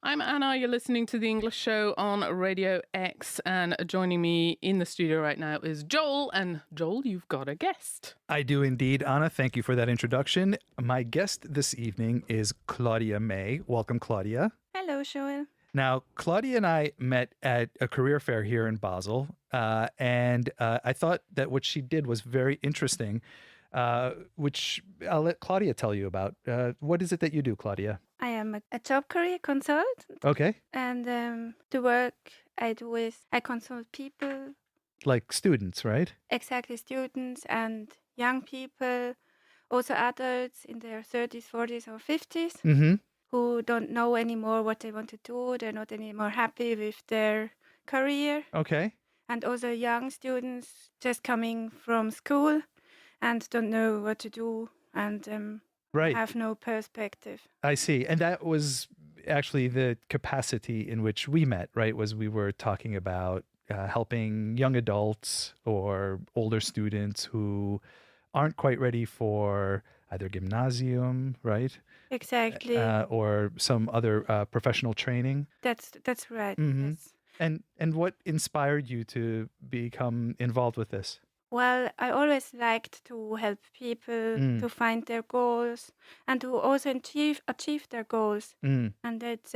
I'm Anna. You're listening to the English Show on Radio X, and joining me in the studio right now is Joel. And Joel, you've got a guest. I do indeed, Anna. Thank you for that introduction. My guest this evening is Claudia May. Welcome, Claudia. Hello, Joel. Now, Claudia and I met at a career fair here in Basel, and I thought that what she did was very interesting, which I'll let Claudia tell you about. What is it that you do, Claudia? I am a job career consultant. Okay. And the work I do is I consult people. Like students, right? Exactly, students and young people, also adults in their 30s, 40s, or 50s. Mm-hmm. Who don't know anymore what they want to do. They're not anymore happy with their career. Okay. And also young students just coming from school and don't know what to do and Right. have no perspective. I see. And that was actually the capacity in which we met, right? Was we were talking about helping young adults or older students who aren't quite ready for either gymnasium, right? Exactly. Or some other professional training. That's right. Mm-hmm. Yes. And what inspired you to become involved with this? Well, I always liked to help people to find their goals and to also achieve their goals. And that's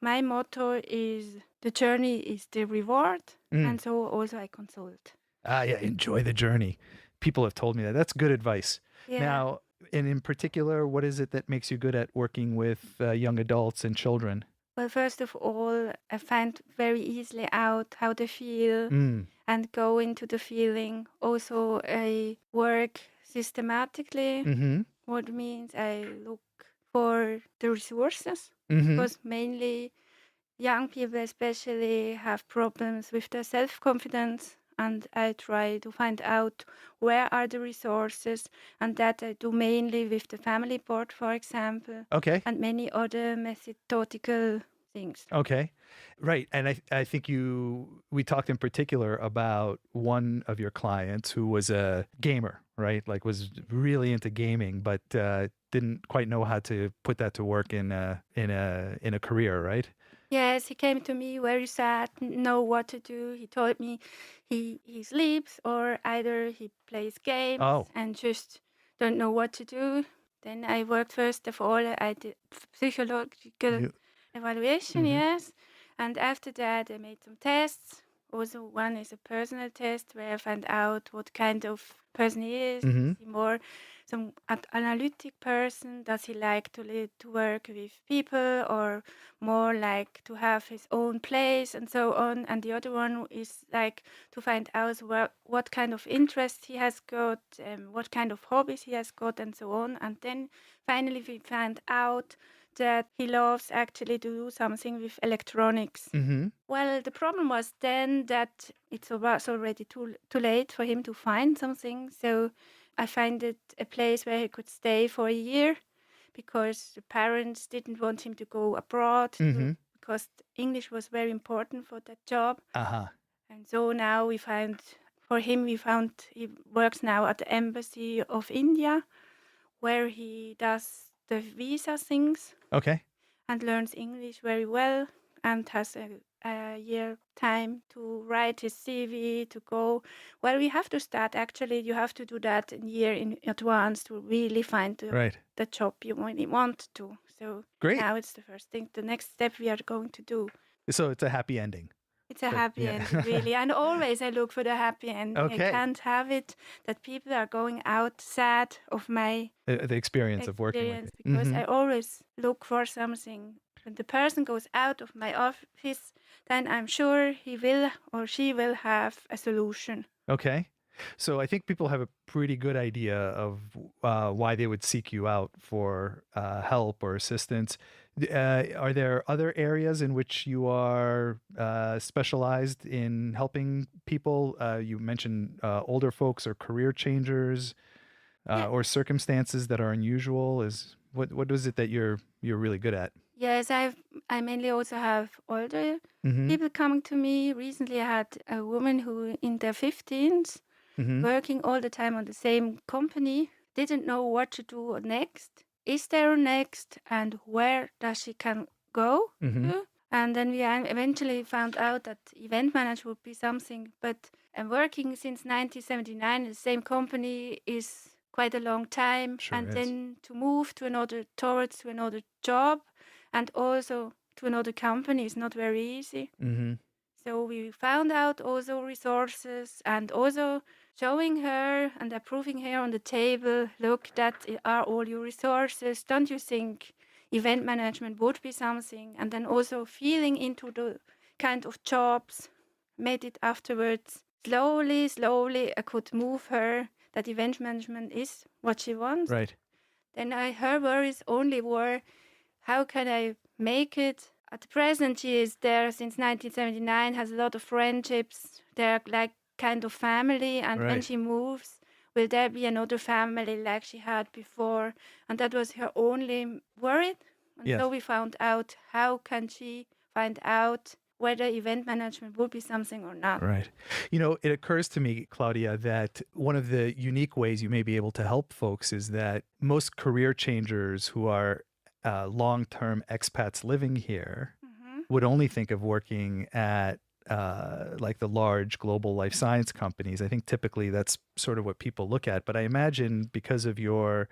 my motto is the journey is the reward. And so also I consult. Yeah, enjoy the journey. People have told me that. That's good advice. Yeah. Now, and in particular, what is it that makes you good at working with young adults and children? Well, first of all, I find very easily out how they feel and go into the feeling. Also, I work systematically. What means I look for the resources because mainly young people especially have problems with their self-confidence. And I try to find out where are the resources, and that I do mainly with the family board, for example. Okay. And many other methodological things. Okay. Right. And I think we talked in particular about one of your clients who was a gamer, right? Like was really into gaming, but didn't quite know how to put that to work in a career, right? Yes, he came to me very sad, didn't know what to do. He told me he sleeps or either he plays games and just don't know what to do. Then I worked first of all, I did psychological evaluation, yes. And after that, I made some tests. Also, one is a personal test where I find out what kind of person he is. Is he more some analytic person? Does he like to work with people or more like to have his own place and so on? And the other one is like to find out what kind of interest he has got, what kind of hobbies he has got and so on. And then finally we find out that he loves actually to do something with electronics. Well, the problem was then that it was already too late for him to find something. So I found it a place where he could stay for a year because the parents didn't want him to go abroad because English was very important for that job. And so now he works now at the Embassy of India where he does the visa things. Okay. And learns English very well and has a year time to write his CV, to go. Well, we have to start. Actually, you have to do that a year in advance to really find the job you really want to. So great. Now it's the first thing. The next step we are going to do. So it's a happy ending. It's a happy ending, really. And always I look for the happy ending. Okay. I can't have it that people are going out sad of my the experience of working with it. Because I always look for something. When the person goes out of my office, then I'm sure he will or she will have a solution. Okay. So I think people have a pretty good idea of why they would seek you out for help or assistance. Are there other areas in which you are specialized in helping people? You mentioned older folks or career changers or circumstances that are unusual. What is it that you're really good at? Yes, I mainly also have older people coming to me. Recently, I had a woman who in their 15s, working all the time on the same company, didn't know what to do next. Is there a next, and where does she can go to. And then we eventually found out that event management would be something. But I'm working since 1979 in the same company is quite a long time. Sure and is. Then to move to another job and also to another company is not very easy. So we found out also resources and also showing her and approving her on the table, look, that are all your resources. Don't you think event management would be something? And then also feeling into the kind of jobs, made it afterwards. Slowly, I could move her that event management is what she wants. Right. Then her worries only were, how can I make it? At the present, she is there since 1979, has a lot of friendships. They're like kind of family. And when she moves, will there be another family like she had before? And that was her only worry. And so we found out, how can she find out whether event management would be something or not. Right. You know, it occurs to me, Claudia, that one of the unique ways you may be able to help folks is that most career changers who are long-term expats living here would only think of working at like the large global life science companies. I think typically that's sort of what people look at. But I imagine because of your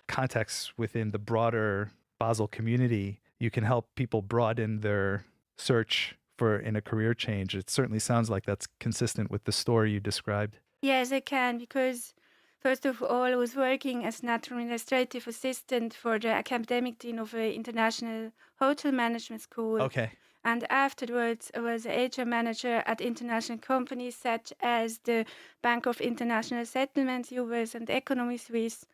contacts within the broader Basel community, you can help people broaden their search for in a career change. It certainly sounds like that's consistent with the story you described. Yes, I can, because first of all, I was working as an administrative assistant for the academic dean of an international hotel management school. Okay. And afterwards, I was an HR manager at international companies such as the Bank of International Settlements, UBS, and Economy Suisse.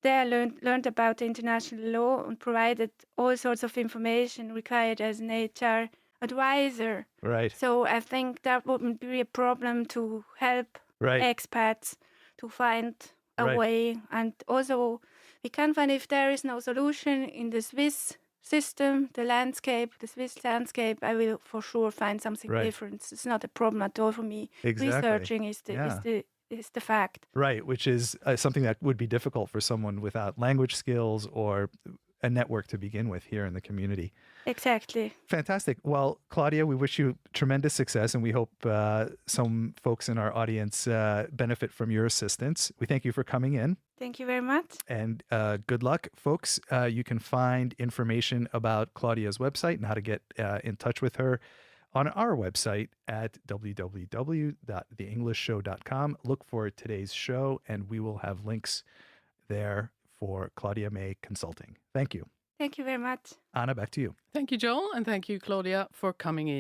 There I learned about international law and provided all sorts of information required as an HR advisor. Right. So I think that wouldn't be a problem to help expats to find a way. And also, we can find, if there is no solution in the Swiss system, the Swiss landscape, I will for sure find something different. It's not a problem at all for me. Exactly. Researching is the fact. Right, which is something that would be difficult for someone without language skills or a network to begin with here in the community. Exactly. Fantastic. Well, Claudia, we wish you tremendous success, and we hope some folks in our audience benefit from your assistance. We thank you for coming in. Thank you very much. And good luck, folks. You can find information about Claudia's website and how to get in touch with her on our website at www.theenglishshow.com. Look for today's show, and we will have links there for Claudia May Consulting. Thank you. Thank you very much. Anna, back to you. Thank you, Joel, and thank you, Claudia, for coming in.